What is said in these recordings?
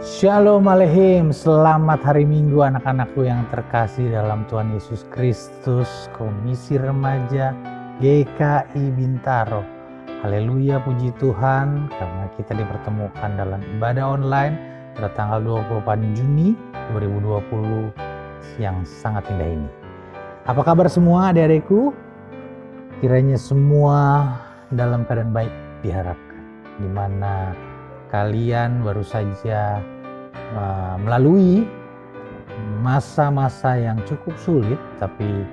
Shalom Aleihim, selamat hari Minggu anak-anakku yang terkasih dalam Tuhan Yesus Kristus, Komisi Remaja GKI Bintaro. Haleluya, puji Tuhan karena kita dipertemukan dalam ibadah online pada tanggal 24 Juni 2020 yang sangat indah ini. Apa kabar semua adik-adikku? Kiranya semua dalam keadaan baik diharapkan, di mana kalian baru saja melalui masa-masa yang cukup sulit, tapi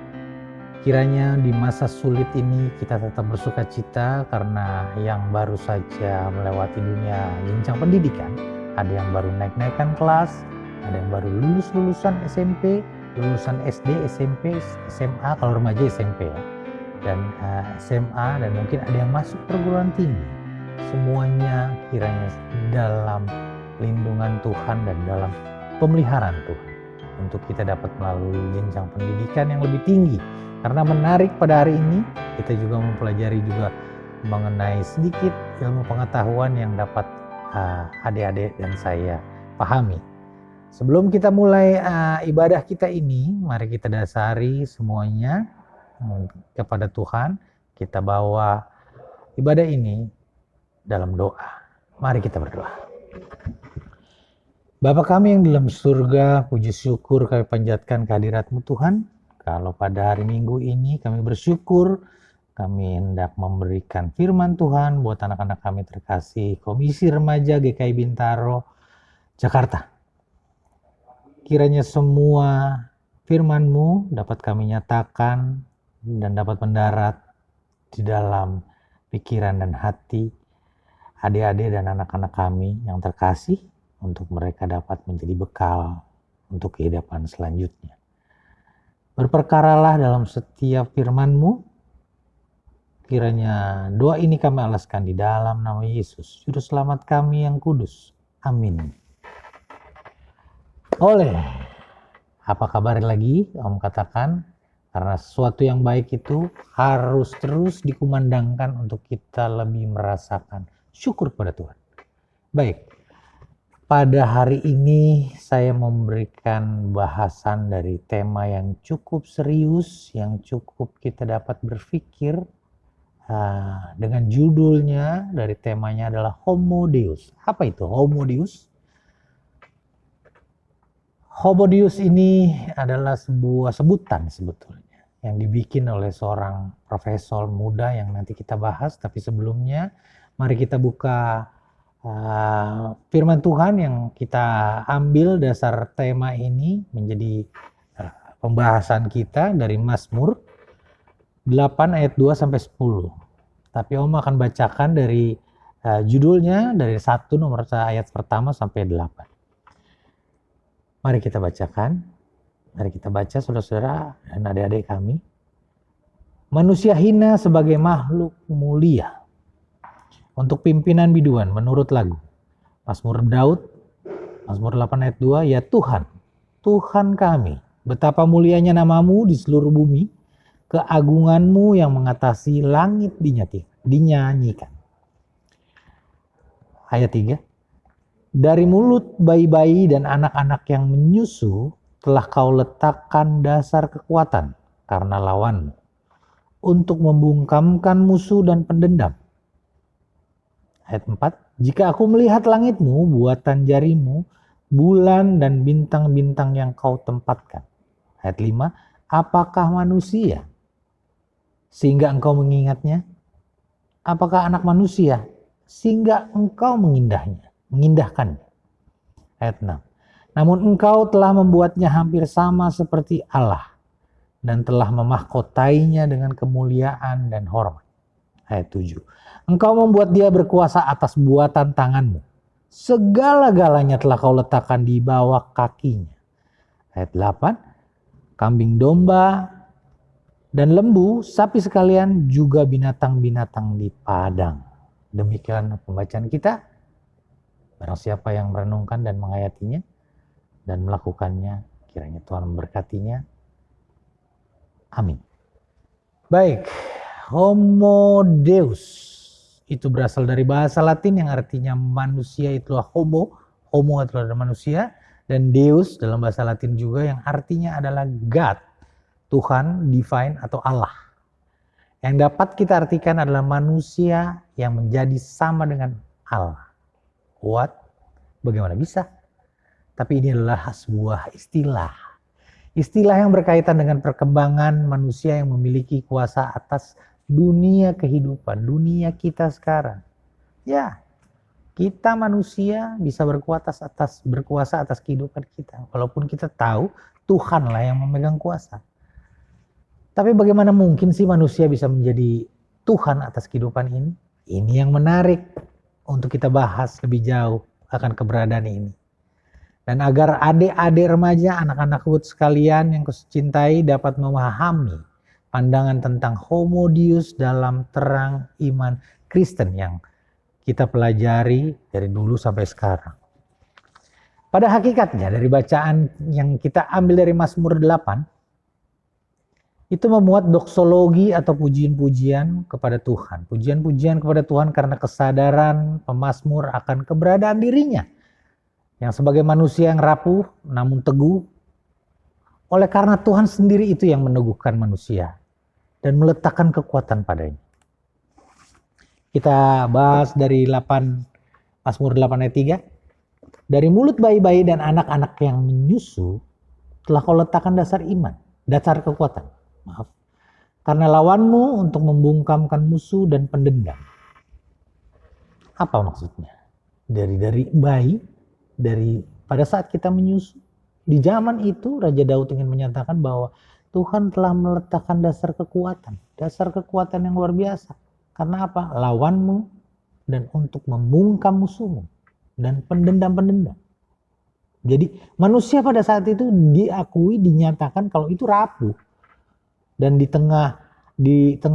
kiranya di masa sulit ini kita tetap bersuka cita karena yang baru saja melewati dunia jenjang pendidikan, ada yang baru naik-naikkan kelas, ada yang baru lulusan SMP, lulusan SD, SMP, SMA, kalau remaja SMP ya, dan SMA, dan mungkin ada yang masuk perguruan tinggi. Semuanya kiranya dalam lindungan Tuhan dan dalam pemeliharaan Tuhan untuk kita dapat melalui jenjang pendidikan yang lebih tinggi. Karena menarik pada hari ini kita juga mempelajari juga mengenai sedikit ilmu pengetahuan yang dapat adik-adik dan saya pahami. Sebelum kita mulai ibadah kita ini, mari kita dasari semuanya kepada Tuhan. Kita bawa ibadah ini dalam doa. Mari kita berdoa. Bapa kami yang dalam surga, puji syukur kami panjatkan kehadirat-Mu Tuhan. Kalau pada hari Minggu ini kami bersyukur, kami hendak memberikan firman Tuhan buat anak-anak kami terkasih Komisi Remaja GKI Bintaro, Jakarta. Kiranya semua firman-Mu dapat kami nyatakan dan dapat mendarat di dalam pikiran dan hati adik-adik dan anak-anak kami yang terkasih, untuk mereka dapat menjadi bekal untuk kehidupan selanjutnya. Berperkaralah dalam setiap firman-Mu. Kiranya doa ini kami alaskan di dalam nama Yesus, Juru Selamat kami yang kudus. Amin. Apa kabar lagi? Om katakan, karena sesuatu yang baik itu harus terus dikumandangkan untuk kita lebih merasakan syukur kepada Tuhan. Baik. Pada hari ini saya memberikan bahasan dari tema yang cukup serius, yang cukup kita dapat berpikir dengan judulnya dari temanya adalah Homo Deus. Apa itu Homo Deus? Homo Deus ini adalah sebuah sebutan sebetulnya yang dibikin oleh seorang profesor muda yang nanti kita bahas. Tapi sebelumnya mari kita buka firman Tuhan yang kita ambil dasar tema ini menjadi pembahasan kita dari Mazmur 8 ayat 2 sampai 10. Tapi Om akan bacakan dari judulnya dari 1 nomor ayat pertama sampai 8. Mari kita bacakan. Mari kita baca saudara-saudara dan adik-adik kami. Manusia hina sebagai makhluk mulia untuk pimpinan biduan menurut lagu. Mazmur Daud, Mazmur 8 ayat 2, ya Tuhan, Tuhan kami, betapa mulianya namamu di seluruh bumi, keagunganmu yang mengatasi langit dinyanyikan. Ayat 3, dari mulut bayi-bayi dan anak-anak yang menyusu, telah kau letakkan dasar kekuatan karena lawanmu, untuk membungkamkan musuh dan pendendam. Ayat 4, jika aku melihat langitmu, buatan jarimu, bulan dan bintang-bintang yang kau tempatkan. Ayat 5, apakah manusia sehingga engkau mengingatnya? Apakah anak manusia sehingga engkau mengindahkannya? Ayat 6, namun engkau telah membuatnya hampir sama seperti Allah dan telah memahkotainya dengan kemuliaan dan hormat. Ayat 7, engkau membuat dia berkuasa atas buatan tanganmu. Segala-galanya telah kau letakkan di bawah kakinya. Ayat 8, kambing domba dan lembu, sapi sekalian, juga binatang-binatang di padang. Demikian pembacaan kita. Barang siapa yang merenungkan dan menghayatinya dan melakukannya, kiranya Tuhan memberkatinya. Amin. Baik. Homo Deus itu berasal dari bahasa Latin yang artinya manusia, itulah homo. Homo itu adalah manusia, dan Deus dalam bahasa Latin juga yang artinya adalah God, Tuhan, divine atau Allah. Yang dapat kita artikan adalah manusia yang menjadi sama dengan Allah. What? Bagaimana bisa? Tapi ini adalah sebuah istilah. Istilah yang berkaitan dengan perkembangan manusia yang memiliki kuasa atas dunia kehidupan, dunia kita sekarang. Ya, kita manusia bisa berkuasa atas kehidupan kita. Walaupun kita tahu Tuhanlah yang memegang kuasa. Tapi bagaimana mungkin sih manusia bisa menjadi Tuhan atas kehidupan ini? Ini yang menarik untuk kita bahas lebih jauh akan keberadaan ini. Dan agar adik-adik remaja, anak-anak Wood sekalian yang kucintai dapat memahami pandangan tentang Homo Deus dalam terang iman Kristen yang kita pelajari dari dulu sampai sekarang. Pada hakikatnya dari bacaan yang kita ambil dari Mazmur 8, itu memuat doksologi atau pujian-pujian kepada Tuhan. Pujian-pujian kepada Tuhan karena kesadaran pemazmur akan keberadaan dirinya. Yang sebagai manusia yang rapuh namun teguh. Oleh karena Tuhan sendiri itu yang meneguhkan manusia. Dan meletakkan kekuatan padanya. Kita bahas dari Mazmur 8 ayat 3. Dari mulut bayi-bayi dan anak-anak yang menyusu telah kau letakkan dasar iman, dasar kekuatan. Karena lawanmu untuk membungkamkan musuh dan pendendam. Apa maksudnya? Dari bayi, pada saat kita menyusu. Di zaman itu Raja Daud ingin menyatakan bahwa Tuhan telah meletakkan dasar kekuatan yang luar biasa. Karena apa? Lawanmu dan untuk membungkam musuhmu dan pendendam-pendendam. Jadi manusia pada saat itu dinyatakan kalau itu rapuh. Dan di tengah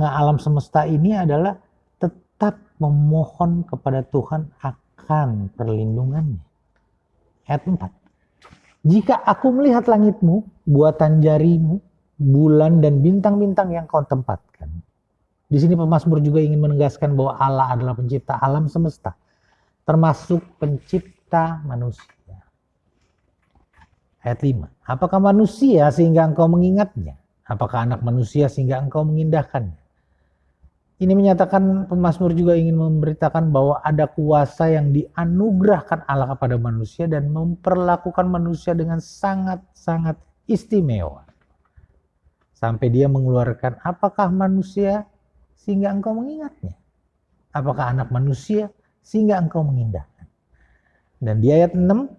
alam semesta ini adalah tetap memohon kepada Tuhan akan perlindungannya. Ayat 4. Jika aku melihat langitmu, buatan jarimu, bulan dan bintang-bintang yang kau tempatkan. Di sini pemazmur juga ingin menegaskan bahwa Allah adalah pencipta alam semesta. Termasuk pencipta manusia. Ayat 5. Apakah manusia sehingga engkau mengingatnya? Apakah anak manusia sehingga engkau mengindahkannya? Ini menyatakan pemazmur juga ingin memberitakan bahwa ada kuasa yang dianugerahkan Allah kepada manusia dan memperlakukan manusia dengan sangat-sangat istimewa. Sampai dia mengeluarkan, apakah manusia sehingga engkau mengingatnya? Apakah anak manusia sehingga engkau mengindahkan? Dan di ayat 6,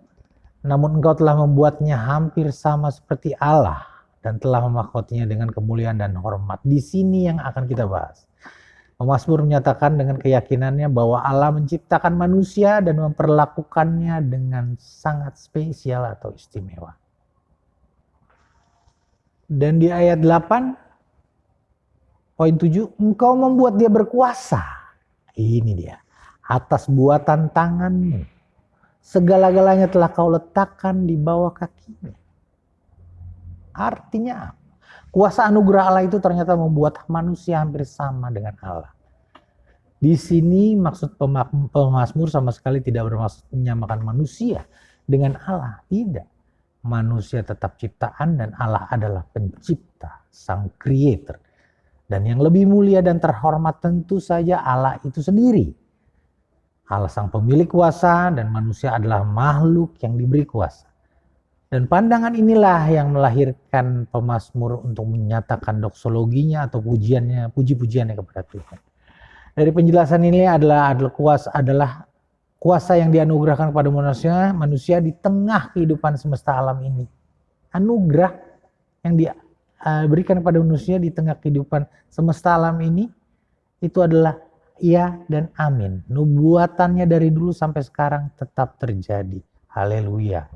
namun engkau telah membuatnya hampir sama seperti Allah dan telah memahkotinya dengan kemuliaan dan hormat. Di sini yang akan kita bahas. Pemazmur menyatakan dengan keyakinannya bahwa Allah menciptakan manusia dan memperlakukannya dengan sangat spesial atau istimewa. Dan di ayat 8, poin 7, engkau membuat dia berkuasa. Ini dia. Atas buatan tanganmu. Segala-galanya telah kau letakkan di bawah kakinya. Artinya kuasa anugerah Allah itu ternyata membuat manusia hampir sama dengan Allah. Di sini maksud pemazmur sama sekali tidak bermaksud menyamakan manusia dengan Allah. Tidak. Manusia tetap ciptaan dan Allah adalah pencipta, sang creator. Dan yang lebih mulia dan terhormat tentu saja Allah itu sendiri. Allah sang pemilik kuasa dan manusia adalah makhluk yang diberi kuasa. Dan pandangan inilah yang melahirkan pemazmur untuk menyatakan doksologinya atau puji-pujiannya kepada Tuhan. Dari penjelasan ini adalah kuasa yang dianugerahkan kepada manusia di tengah kehidupan semesta alam ini. Anugerah yang diberikan kepada manusia di tengah kehidupan semesta alam ini itu adalah ya dan amin. Nubuatannya dari dulu sampai sekarang tetap terjadi. Haleluya.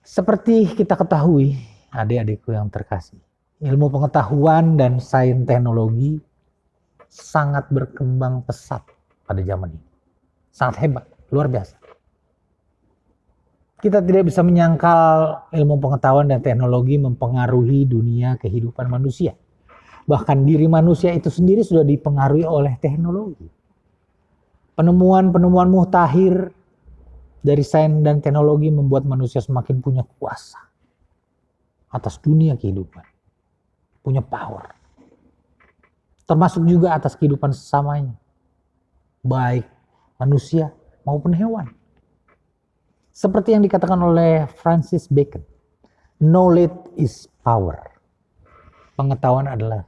Seperti kita ketahui, adik-adikku yang terkasih, ilmu pengetahuan dan sains teknologi sangat berkembang pesat pada zaman ini. Sangat hebat, luar biasa. Kita tidak bisa menyangkal ilmu pengetahuan dan teknologi mempengaruhi dunia kehidupan manusia. Bahkan diri manusia itu sendiri sudah dipengaruhi oleh teknologi. Penemuan-penemuan mutakhir dari sains dan teknologi membuat manusia semakin punya kuasa atas dunia kehidupan, punya power, termasuk juga atas kehidupan sesamanya, baik manusia maupun hewan. Seperti yang dikatakan oleh Francis Bacon, knowledge is power. Pengetahuan adalah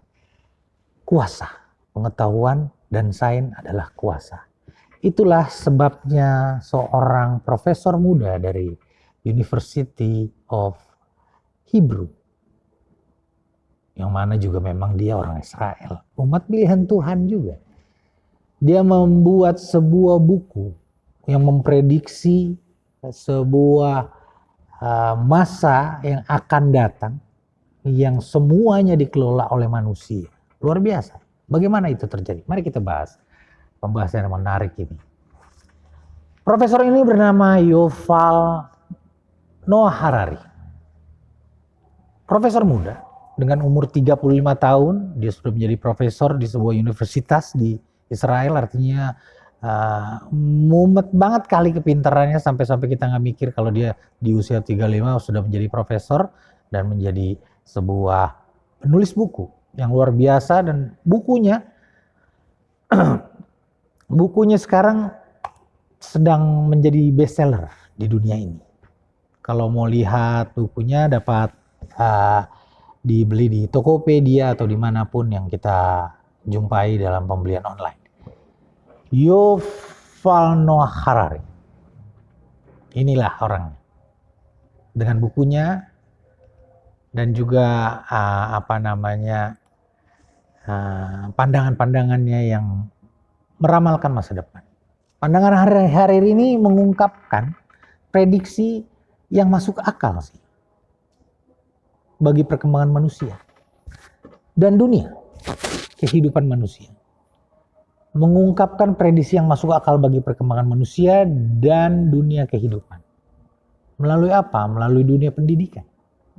kuasa. Pengetahuan dan sains adalah kuasa. Itulah sebabnya seorang profesor muda dari University of Hebrew, yang mana juga memang dia orang Israel, umat pilihan Tuhan juga. Dia membuat sebuah buku yang memprediksi sebuah masa yang akan datang yang semuanya dikelola oleh manusia. Luar biasa. Bagaimana itu terjadi? Mari kita bahas pembahasan yang menarik ini. Profesor ini bernama Yuval Noah Harari. Profesor muda dengan umur 35 tahun, dia sudah menjadi profesor di sebuah universitas di Israel, artinya mumet banget kali kepintarannya sampai kita nggak mikir kalau dia di usia 35 sudah menjadi profesor dan menjadi sebuah penulis buku yang luar biasa, dan bukunya sekarang sedang menjadi bestseller di dunia ini. Kalau mau lihat bukunya dapat dibeli di Tokopedia atau dimanapun yang kita jumpai dalam pembelian online. Yuval Noah Harari, inilah orangnya dengan bukunya dan juga pandangan-pandangannya yang meramalkan masa depan. Pandangan Harari ini mengungkapkan prediksi yang masuk akal sih bagi perkembangan manusia dan dunia kehidupan manusia. Mengungkapkan prediksi yang masuk akal bagi perkembangan manusia dan dunia kehidupan. Melalui apa? Melalui dunia pendidikan,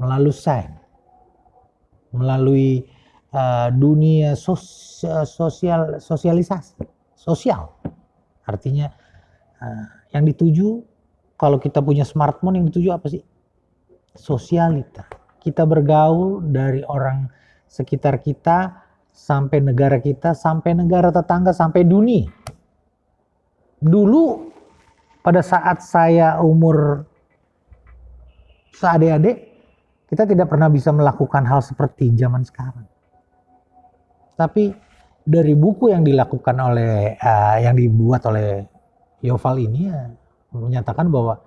melalui sains, melalui dunia sosialisasi, sosial. Artinya yang dituju, kalau kita punya smartphone, yang dituju apa sih? Sosialita. Kita bergaul dari orang sekitar kita, sampai negara kita, sampai negara tetangga, sampai dunia. Dulu pada saat saya umur seadik-adik, kita tidak pernah bisa melakukan hal seperti zaman sekarang. Tapi dari buku yang dilakukan oleh yang dibuat oleh Yuval ini menyatakan bahwa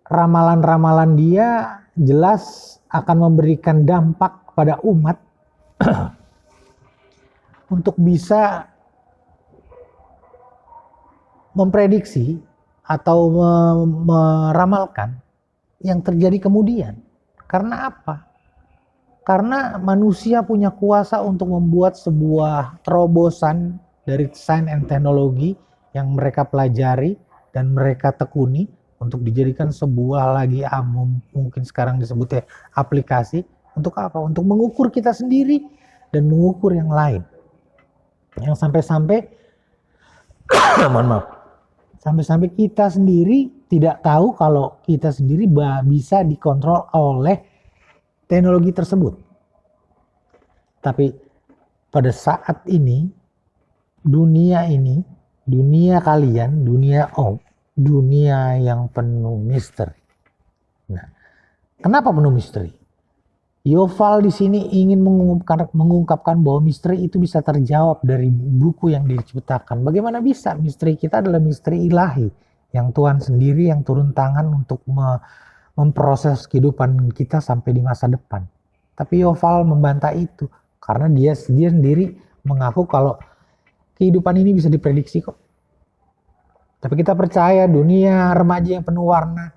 ramalan-ramalan dia jelas akan memberikan dampak pada umat untuk bisa memprediksi atau meramalkan yang terjadi kemudian. Karena apa? Karena manusia punya kuasa untuk membuat sebuah terobosan dari sains dan teknologi yang mereka pelajari dan mereka tekuni untuk dijadikan sebuah lagi mungkin sekarang disebutnya aplikasi. Untuk apa? Untuk mengukur kita sendiri dan mengukur yang lain. Yang sampai-sampai mohon maaf, sampai-sampai kita sendiri tidak tahu kalau kita sendiri bisa dikontrol oleh teknologi tersebut. Tapi pada saat ini, dunia kalian, dunia yang penuh misteri. Nah, kenapa penuh misteri? Yuval di sini ingin mengungkapkan bahwa misteri itu bisa terjawab dari buku yang diciptakan. Bagaimana bisa? Misteri kita adalah misteri ilahi yang Tuhan sendiri yang turun tangan untuk memproses kehidupan kita sampai di masa depan. Tapi Yuval membantah itu karena dia sendiri mengaku kalau kehidupan ini bisa diprediksi kok. Tapi kita percaya dunia remaja yang penuh warna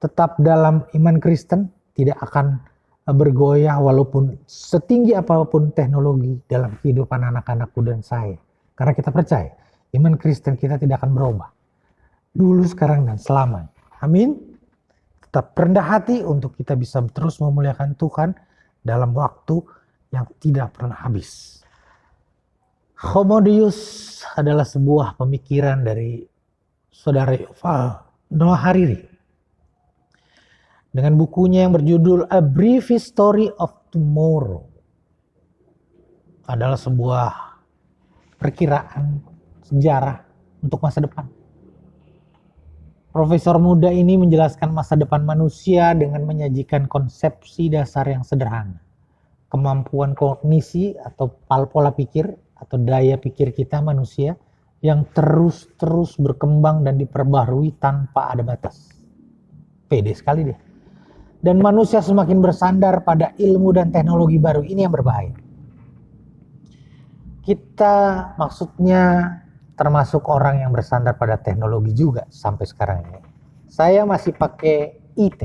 tetap dalam iman Kristen tidak akan bergoyah walaupun setinggi apapun teknologi dalam kehidupan anak-anakku dan saya. Karena kita percaya iman Kristen kita tidak akan berubah. Dulu, sekarang, dan selamanya. Amin. Tetap rendah hati untuk kita bisa terus memuliakan Tuhan dalam waktu yang tidak pernah habis. Homo Deus adalah sebuah pemikiran dari Saudara Yuval Noah Harari dengan bukunya yang berjudul A Brief History of Tomorrow. Adalah sebuah perkiraan sejarah untuk masa depan. Profesor muda ini menjelaskan masa depan manusia dengan menyajikan konsepsi dasar yang sederhana. Kemampuan kognisi atau pola pikir atau daya pikir kita manusia yang terus berkembang dan diperbaharui tanpa ada batas. Pede sekali deh. Dan manusia semakin bersandar pada ilmu dan teknologi baru. Ini yang berbahaya. Kita maksudnya termasuk orang yang bersandar pada teknologi juga sampai sekarang ini. Saya masih pakai IT,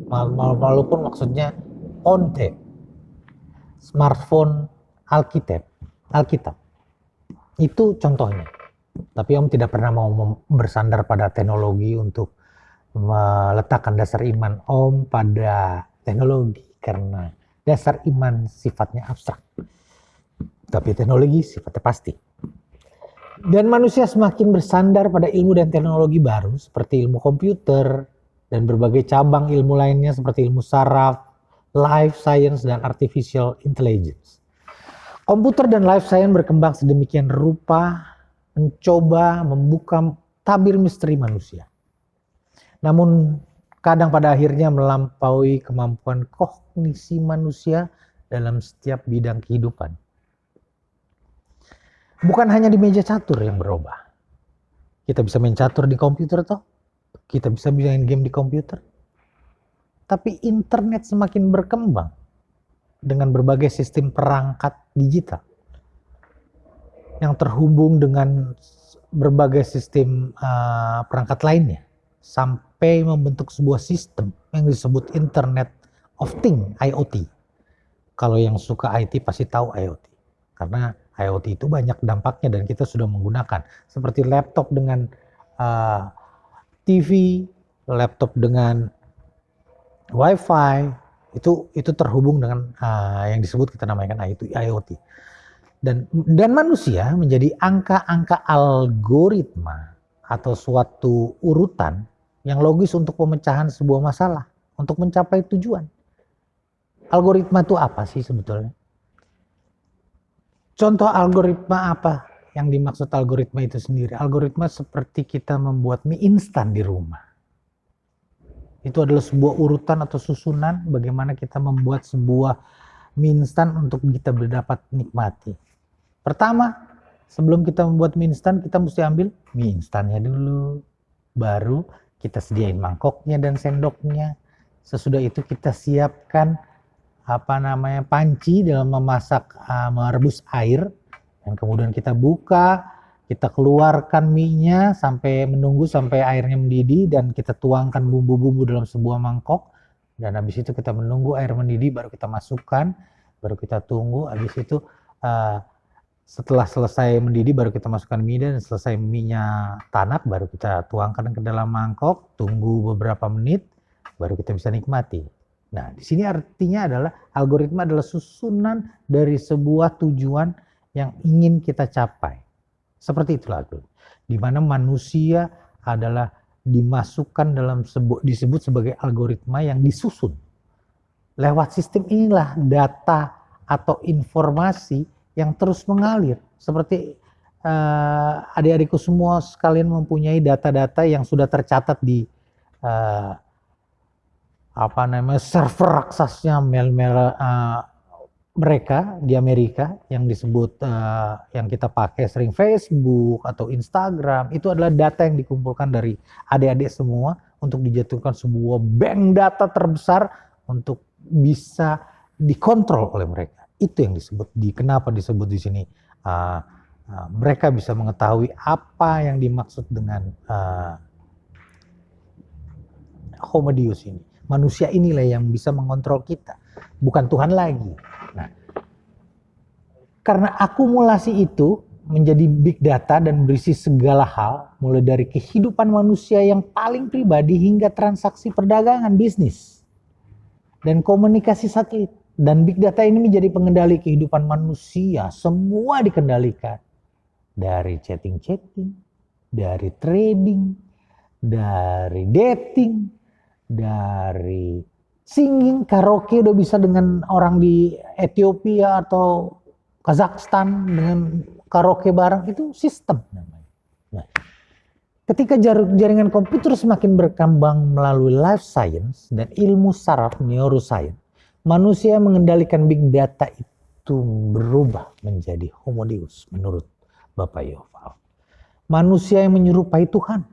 walaupun maksudnya ONT, smartphone Alkitab. Itu contohnya. Tapi Om tidak pernah mau bersandar pada teknologi untuk meletakkan dasar iman Om pada teknologi, karena dasar iman sifatnya abstrak. Tapi teknologi sifatnya pasti. Dan manusia semakin bersandar pada ilmu dan teknologi baru seperti ilmu komputer dan berbagai cabang ilmu lainnya seperti ilmu saraf, life science, dan artificial intelligence. Komputer dan life science berkembang sedemikian rupa mencoba membuka tabir misteri manusia. Namun kadang pada akhirnya melampaui kemampuan kognisi manusia dalam setiap bidang kehidupan. Bukan hanya di meja catur yang berubah. Kita bisa main catur di komputer toh. Kita bisa main game di komputer. Tapi internet semakin berkembang dengan berbagai sistem perangkat digital yang terhubung dengan berbagai sistem perangkat lainnya sampai membentuk sebuah sistem yang disebut Internet of Things, IoT. Kalau yang suka IT pasti tahu IoT. Karena IoT itu banyak dampaknya dan kita sudah menggunakan. Seperti laptop dengan TV, laptop dengan WiFi, itu terhubung dengan yang disebut kita namakan IoT. Dan manusia menjadi angka-angka algoritma atau suatu urutan yang logis untuk pemecahan sebuah masalah, untuk mencapai tujuan. Algoritma itu apa sih sebetulnya? Contoh algoritma apa yang dimaksud algoritma itu sendiri? Algoritma seperti kita membuat mie instan di rumah. Itu adalah sebuah urutan atau susunan bagaimana kita membuat sebuah mie instan untuk kita dapat nikmati. Pertama, sebelum kita membuat mie instan, kita mesti ambil mie instannya dulu. Baru kita sediain mangkoknya dan sendoknya. Sesudah itu kita siapkan panci dalam memasak, merebus air, dan kemudian kita buka, kita keluarkan mie-nya menunggu sampai airnya mendidih, dan kita tuangkan bumbu-bumbu dalam sebuah mangkok, dan habis itu kita menunggu air mendidih baru kita masukkan, baru kita tunggu, habis itu setelah selesai mendidih baru kita masukkan mie, dan selesai mie-nya tanak baru kita tuangkan ke dalam mangkok, tunggu beberapa menit baru kita bisa nikmati. Nah, di sini artinya adalah algoritma adalah susunan dari sebuah tujuan yang ingin kita capai. Seperti itulah di mana manusia adalah dimasukkan dalam disebut sebagai algoritma yang disusun. Lewat sistem inilah data atau informasi yang terus mengalir. Seperti adik-adikku semua sekalian mempunyai data-data yang sudah tercatat di server raksasnya mereka di Amerika yang disebut yang kita pakai sering Facebook atau Instagram. Itu adalah data yang dikumpulkan dari adik-adik semua untuk dijatuhkan sebuah bank data terbesar untuk bisa dikontrol oleh mereka. Itu yang disebut kenapa disebut di sini mereka bisa mengetahui apa yang dimaksud dengan Homo Deus ini. Manusia inilah yang bisa mengontrol kita, bukan Tuhan lagi. Nah, karena akumulasi itu menjadi big data dan berisi segala hal, mulai dari kehidupan manusia yang paling pribadi hingga transaksi perdagangan, bisnis, dan komunikasi satelit. Dan big data ini menjadi pengendali kehidupan manusia, semua dikendalikan. Dari chatting, dari trading, dari dating, dari singing, karaoke udah bisa dengan orang di Ethiopia atau Kazakhstan dengan karaoke bareng, itu sistem namanya. Nah, ketika jaringan komputer semakin berkembang melalui life science dan ilmu saraf neuroscience, manusia mengendalikan big data itu berubah menjadi homo deus menurut Bapak Yoval. Manusia yang menyerupai Tuhan.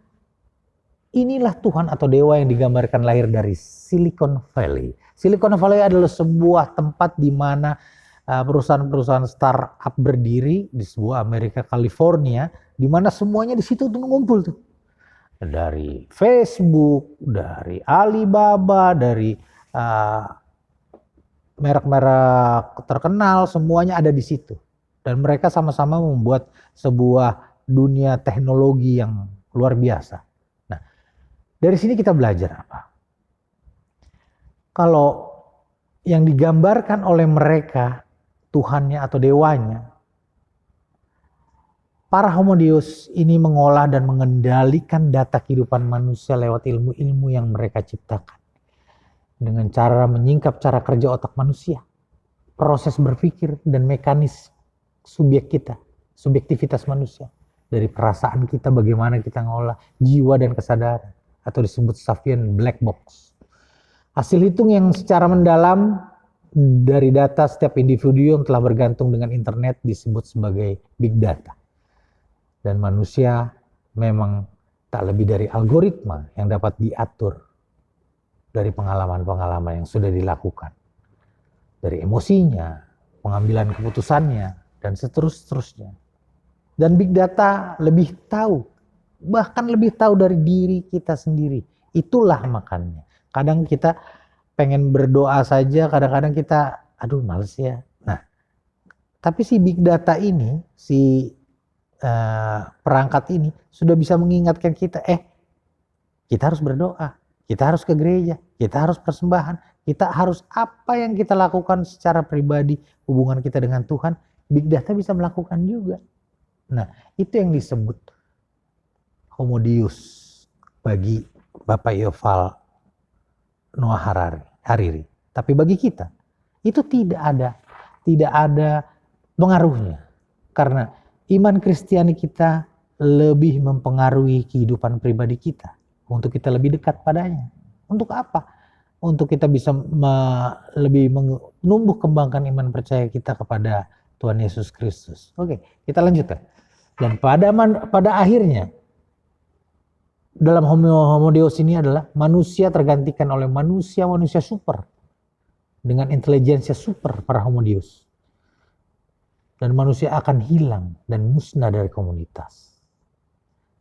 Inilah Tuhan atau dewa yang digambarkan lahir dari Silicon Valley. Silicon Valley adalah sebuah tempat di mana perusahaan-perusahaan startup berdiri di sebuah Amerika California, di mana semuanya di situ tuh ngumpul tuh. Dari Facebook, dari Alibaba, dari merek-merek terkenal, semuanya ada di situ. Dan mereka sama-sama membuat sebuah dunia teknologi yang luar biasa. Nah, dari sini kita belajar apa? Kalau yang digambarkan oleh mereka, Tuhannya atau dewanya, para homo deus ini mengolah dan mengendalikan data kehidupan manusia lewat ilmu-ilmu yang mereka ciptakan. Dengan cara menyingkap cara kerja otak manusia, proses berpikir dan mekanis subjektivitas manusia. Dari perasaan kita, bagaimana kita ngolah jiwa dan kesadaran, atau disebut Sapien black box. Hasil hitung yang secara mendalam dari data setiap individu yang telah bergantung dengan internet disebut sebagai big data. Dan manusia memang tak lebih dari algoritma yang dapat diatur dari pengalaman-pengalaman yang sudah dilakukan. Dari emosinya, pengambilan keputusannya, dan seterusnya. Dan big data lebih tahu, bahkan lebih tahu dari diri kita sendiri. Itulah makanya. Kadang kita pengen berdoa saja, kadang-kadang kita, aduh males ya. Nah, tapi si big data ini, si perangkat ini sudah bisa mengingatkan kita, kita harus berdoa, kita harus ke gereja, kita harus persembahan, kita harus apa yang kita lakukan secara pribadi, hubungan kita dengan Tuhan, big data bisa melakukan juga. Nah, itu yang disebut homo deus bagi Bapak Yuval Noah Harari. Tapi bagi kita itu tidak ada pengaruhnya, karena iman Kristiani kita lebih mempengaruhi kehidupan pribadi kita untuk kita lebih dekat padanya. Untuk apa? Untuk kita bisa lebih menumbuh kembangkan iman percaya kita kepada Tuhan Yesus Kristus. Oke, kita lanjutkan. Dan pada akhirnya dalam homo deus ini adalah manusia tergantikan oleh manusia super dengan intelijensia super para homo deus. Dan manusia akan hilang dan musnah dari komunitas.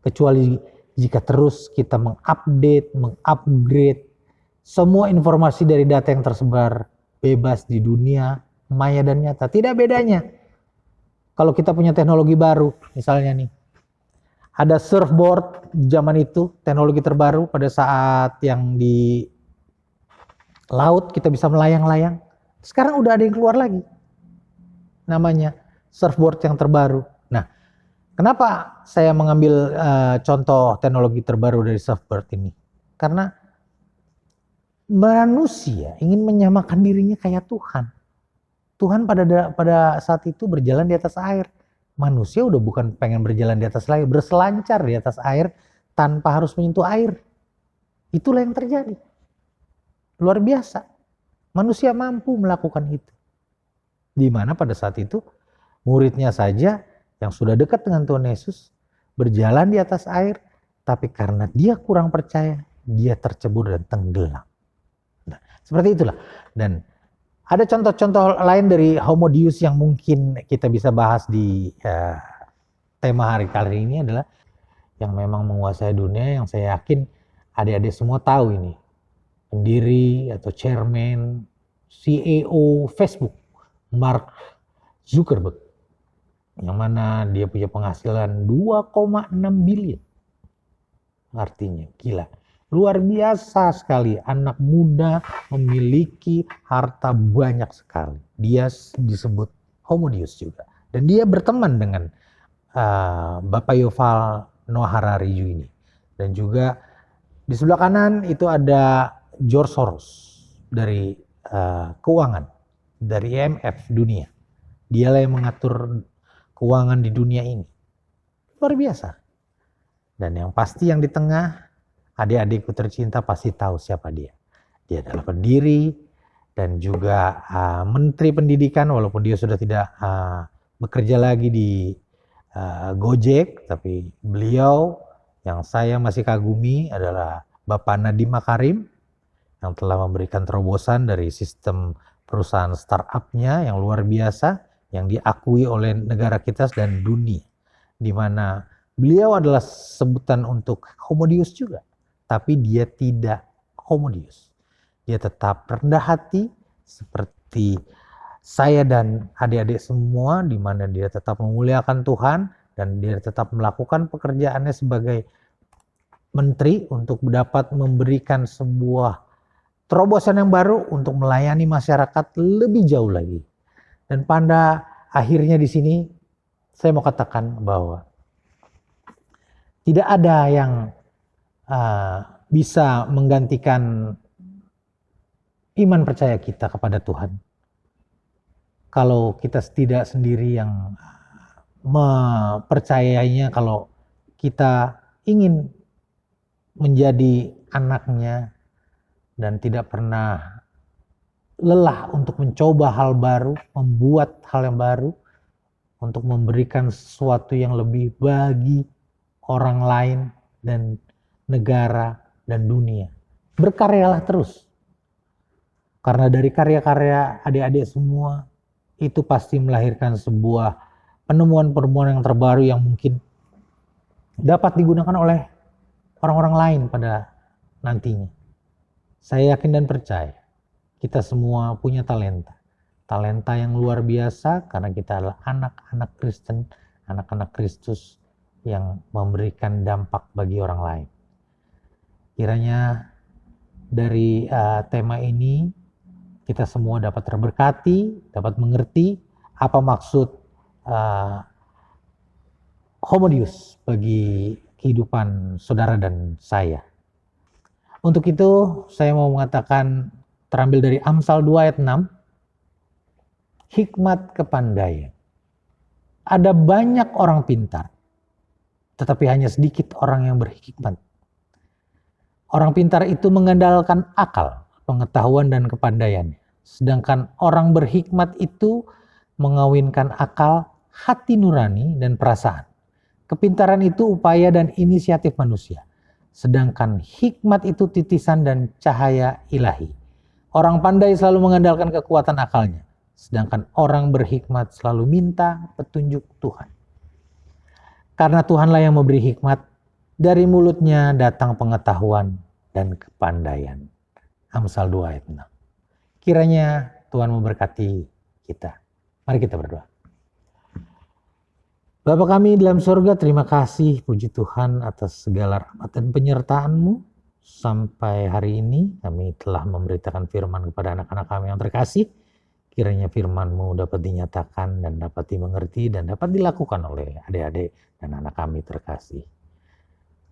Kecuali jika terus kita mengupgrade semua informasi dari data yang tersebar bebas di dunia maya dan nyata. Tidak bedanya kalau kita punya teknologi baru, misalnya nih, ada surfboard zaman itu, teknologi terbaru pada saat yang di laut kita bisa melayang-layang. Sekarang udah ada yang keluar lagi, namanya surfboard yang terbaru. Nah, kenapa saya mengambil contoh teknologi terbaru dari surfboard ini? Karena manusia ingin menyamakan dirinya kayak Tuhan. Tuhan pada saat itu berjalan di atas air. Manusia udah bukan pengen berjalan di atas air, berselancar di atas air tanpa harus menyentuh air. Itulah yang terjadi. Luar biasa. Manusia mampu melakukan itu. Di mana pada saat itu muridnya saja yang sudah dekat dengan Tuhan Yesus berjalan di atas air, tapi karena dia kurang percaya, dia tercebur dan tenggelam. Nah, seperti itulah. Dan ada contoh-contoh lain dari homo deus yang mungkin kita bisa bahas di tema hari kali ini adalah yang memang menguasai dunia, yang saya yakin adik-adik semua tahu ini. Pendiri atau chairman, CEO Facebook, Mark Zuckerberg. Yang mana dia punya penghasilan 2,6 billion. Artinya gila. Luar biasa sekali, anak muda memiliki harta banyak sekali. Dia disebut homo deus juga. Dan dia berteman dengan Bapak Yuval Noah Harari ini. Dan juga Di sebelah kanan itu ada George Soros dari keuangan, dari IMF dunia. Dialah yang mengatur keuangan di dunia ini. Luar biasa. Dan yang pasti yang di tengah, adik-adikku tercinta pasti tahu siapa dia. Dia adalah pendiri dan juga menteri pendidikan, walaupun dia sudah tidak bekerja lagi di Gojek, tapi beliau yang saya masih kagumi adalah Bapak Nadiem Makarim yang telah memberikan terobosan dari sistem perusahaan startupnya yang luar biasa, yang diakui oleh negara kita dan dunia, di mana beliau adalah sebutan untuk komodius juga, tapi dia tidak komodius. Dia tetap rendah hati seperti saya dan adik-adik semua, di mana dia tetap memuliakan Tuhan dan dia tetap melakukan pekerjaannya sebagai menteri untuk dapat memberikan sebuah terobosan yang baru untuk melayani masyarakat lebih jauh lagi. Dan pada akhirnya di sini saya mau katakan bahwa tidak ada yang bisa menggantikan iman percaya kita kepada Tuhan. Kalau kita tidak sendiri yang mempercayainya, kalau kita ingin menjadi anaknya dan tidak pernah lelah untuk mencoba hal baru, membuat hal yang baru, untuk memberikan sesuatu yang lebih bagi orang lain dan negara dan dunia. Berkaryalah terus. Karena dari karya-karya adik-adik semua, itu pasti melahirkan sebuah penemuan-penemuan yang terbaru yang mungkin dapat digunakan oleh orang-orang lain pada nantinya. Saya yakin dan percaya, kita semua punya talenta. Talenta yang luar biasa karena kita adalah anak-anak Kristen, anak-anak Kristus yang memberikan dampak bagi orang lain. Kiranya dari tema ini kita semua dapat terberkati, dapat mengerti apa maksud homodius bagi kehidupan saudara dan saya. Untuk itu saya mau mengatakan terambil dari Amsal 2 ayat 6, hikmat kepandaian. Ada banyak orang pintar, tetapi hanya sedikit orang yang berhikmat. Orang pintar itu mengandalkan akal, pengetahuan dan kepandaiannya. Sedangkan orang berhikmat itu mengawinkan akal, hati nurani dan perasaan. Kepintaran itu upaya dan inisiatif manusia. Sedangkan hikmat itu titisan dan cahaya ilahi. Orang pandai selalu mengandalkan kekuatan akalnya. Sedangkan orang berhikmat selalu minta petunjuk Tuhan. Karena Tuhanlah yang memberi hikmat, dari mulutnya datang pengetahuan dan kepandaian. Amsal 2 ayat 6. Kiranya Tuhan memberkati kita. Mari kita berdoa. Bapa kami dalam surga, terima kasih puji Tuhan atas segala rahmat dan penyertaan-Mu. Sampai hari ini kami telah memberitakan firman kepada anak-anak kami yang terkasih. Kiranya firman-Mu dapat dinyatakan dan dapat dimengerti dan dapat dilakukan oleh adik-adik dan anak kami terkasih.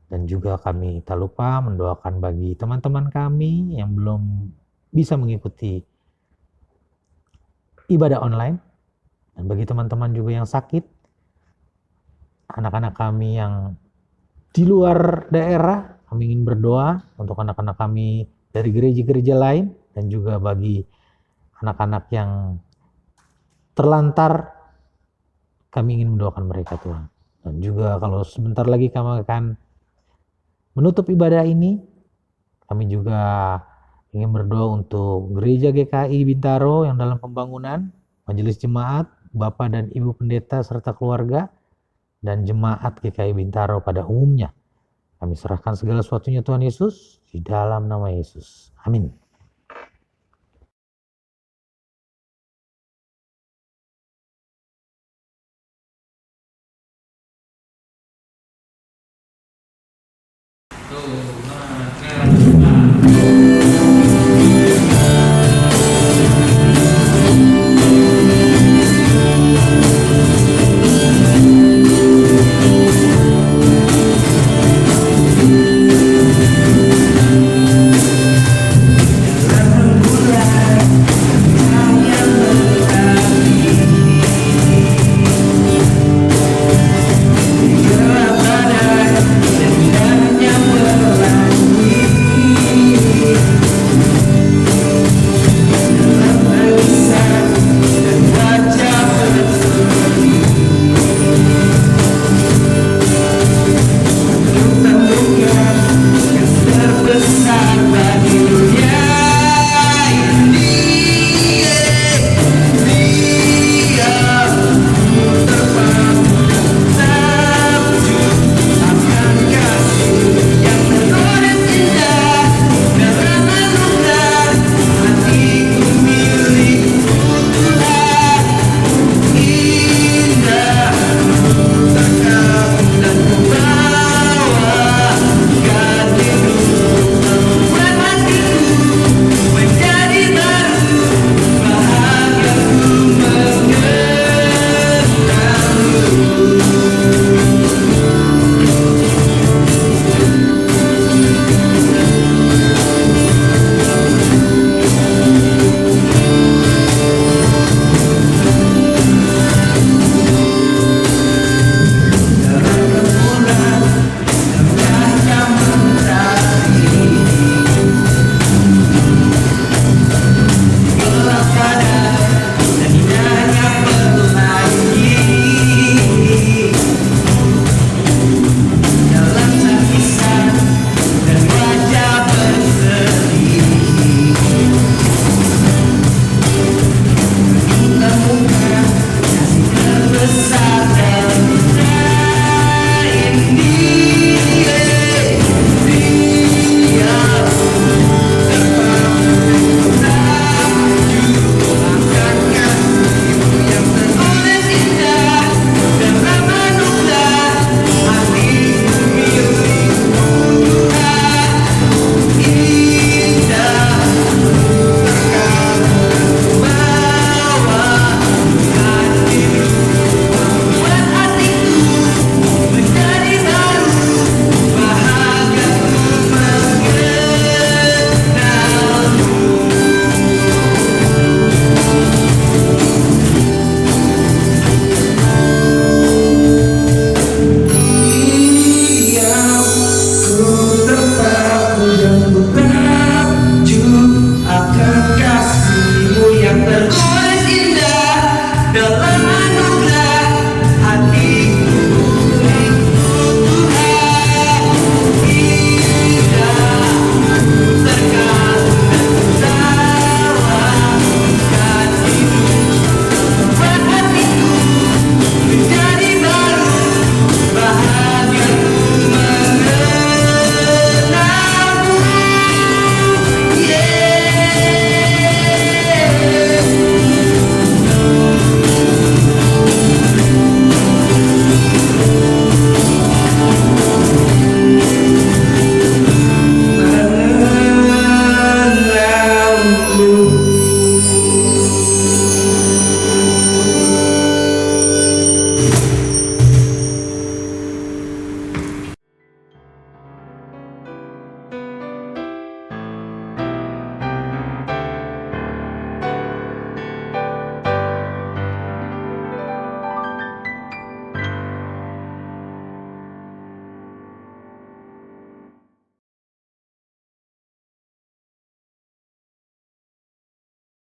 Dan juga kami tak lupa mendoakan bagi teman-teman kami yang belum bisa mengikuti ibadah online. Dan bagi teman-teman juga yang sakit, anak-anak kami yang di luar daerah, kami ingin berdoa untuk anak-anak kami dari gereja-gereja lain. Dan juga bagi anak-anak yang terlantar, kami ingin mendoakan mereka Tuhan. Dan juga kalau sebentar lagi kami akan menutup ibadah ini, kami juga ingin berdoa untuk gereja GKI Bintaro yang dalam pembangunan, majelis jemaat, Bapak dan Ibu Pendeta serta keluarga, dan jemaat GKI Bintaro pada umumnya. Kami serahkan segala sesuatunya Tuhan Yesus, di dalam nama Yesus. Amin. Tuh.